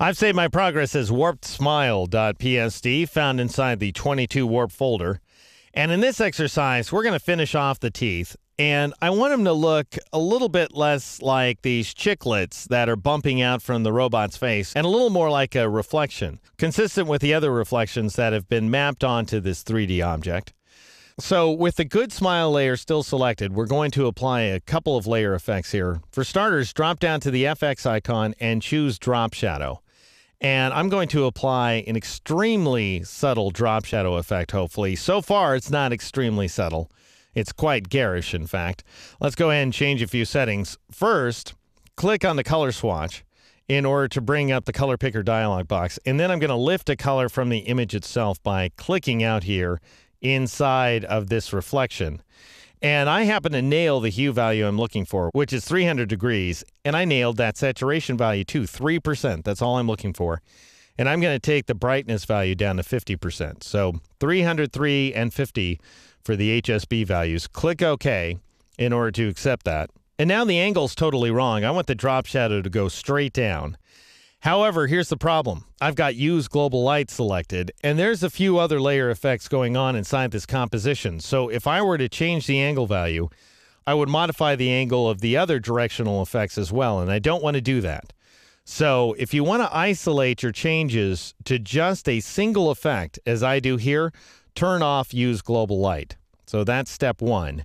I've saved my progress as warpedsmile.psd, found inside the 22 warp folder. And in this exercise, we're going to finish off the teeth. And I want them to look a little bit less like these chiclets that are bumping out from the robot's face and a little more like a reflection, consistent with the other reflections that have been mapped onto this 3D object. So with the good smile layer still selected, we're going to apply a couple of layer effects here. For starters, drop down to the FX icon and choose Drop Shadow. And I'm going to apply an extremely subtle drop shadow effect, hopefully. So far, it's not extremely subtle. It's quite garish, in fact. Let's go ahead and change a few settings. First, click on the color swatch in order to bring up the color picker dialog box. And then I'm going to lift a color from the image itself by clicking out here inside of this reflection. And I happen to nail the hue value I'm looking for, which is 300 degrees. And I nailed that saturation value too, 3%. That's all I'm looking for. And I'm going to take the brightness value down to 50%. So 303 and 50 for the HSB values. Click OK in order to accept that. And now the angle's totally wrong. I want the drop shadow to go straight down. However, here's the problem. I've got Use Global Light selected, and there's a few other layer effects going on inside this composition. So if I were to change the angle value, I would modify the angle of the other directional effects as well, and I don't want to do that. So if you want to isolate your changes to just a single effect, as I do here, turn off Use Global Light. So that's step one.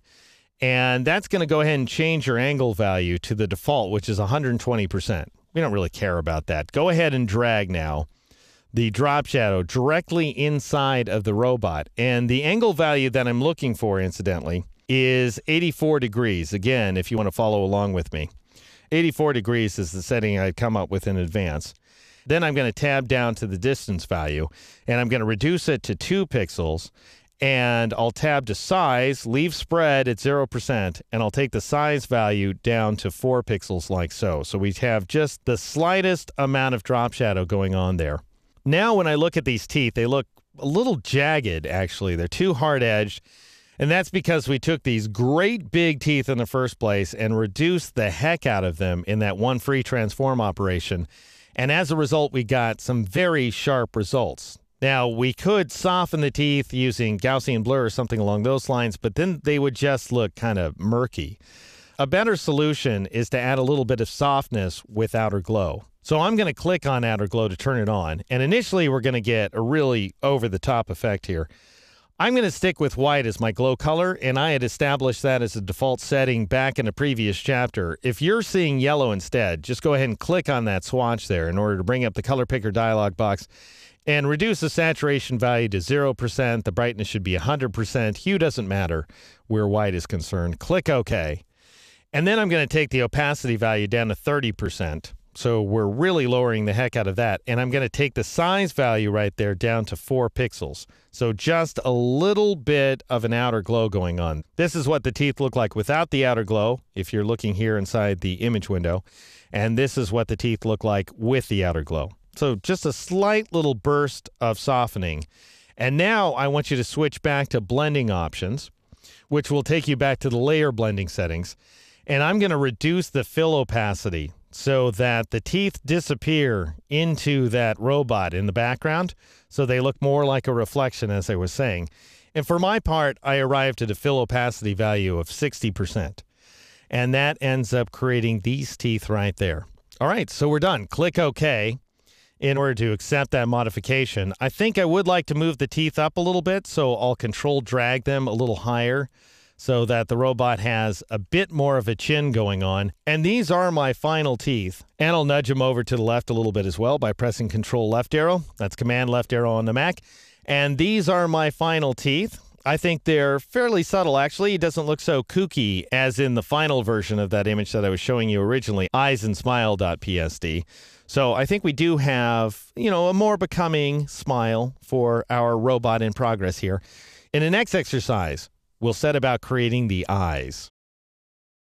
And that's going to go ahead and change your angle value to the default, which is 120%. We don't really care about that. Go ahead and drag now the drop shadow directly inside of the robot. And the angle value that I'm looking for, incidentally, is 84 degrees. Again, if you want to follow along with me. 84 degrees is the setting I'd come up with in advance. Then I'm going to tab down to the distance value, and I'm going to reduce it to 2 pixels. And I'll tab to size, leave spread at 0%, and I'll take the size value down to 4 pixels like so. So we have just the slightest amount of drop shadow going on there. Now when I look at these teeth, they look a little jagged, actually. They're too hard-edged, and that's because we took these great big teeth in the first place and reduced the heck out of them in that one free transform operation. And as a result, we got some very sharp results. Now, we could soften the teeth using Gaussian blur or something along those lines, but then they would just look kind of murky. A better solution is to add a little bit of softness with outer glow. So I'm going to click on outer glow to turn it on, and initially we're going to get a really over-the-top effect here. I'm going to stick with white as my glow color, and I had established that as a default setting back in a previous chapter. If you're seeing yellow instead, just go ahead and click on that swatch there in order to bring up the color picker dialog box and reduce the saturation value to 0%. The brightness should be 100%. Hue doesn't matter where white is concerned. Click OK. And then I'm going to take the opacity value down to 30%. So we're really lowering the heck out of that. And I'm going to take the size value right there down to 4 pixels. So just a little bit of an outer glow going on. This is what the teeth look like without the outer glow, if you're looking here inside the image window. And this is what the teeth look like with the outer glow. So just a slight little burst of softening. And now I want you to switch back to blending options, which will take you back to the layer blending settings. And I'm going to reduce the fill opacity so that the teeth disappear into that robot in the background, so they look more like a reflection, as I was saying. And for my part, I arrived at a fill opacity value of 60%. And that ends up creating these teeth right there. All right, so we're done. Click OK. In order to accept that modification. I think I would like to move the teeth up a little bit, so I'll control drag them a little higher so that the robot has a bit more of a chin going on. And these are my final teeth. And I'll nudge them over to the left a little bit as well by pressing Control left arrow. That's Command left arrow on the Mac. And these are my final teeth. I think they're fairly subtle, actually. It doesn't look so kooky as in the final version of that image that I was showing you originally, eyesandSmile.psd. So I think we do have, a more becoming smile for our robot in progress here. In the next exercise, we'll set about creating the eyes.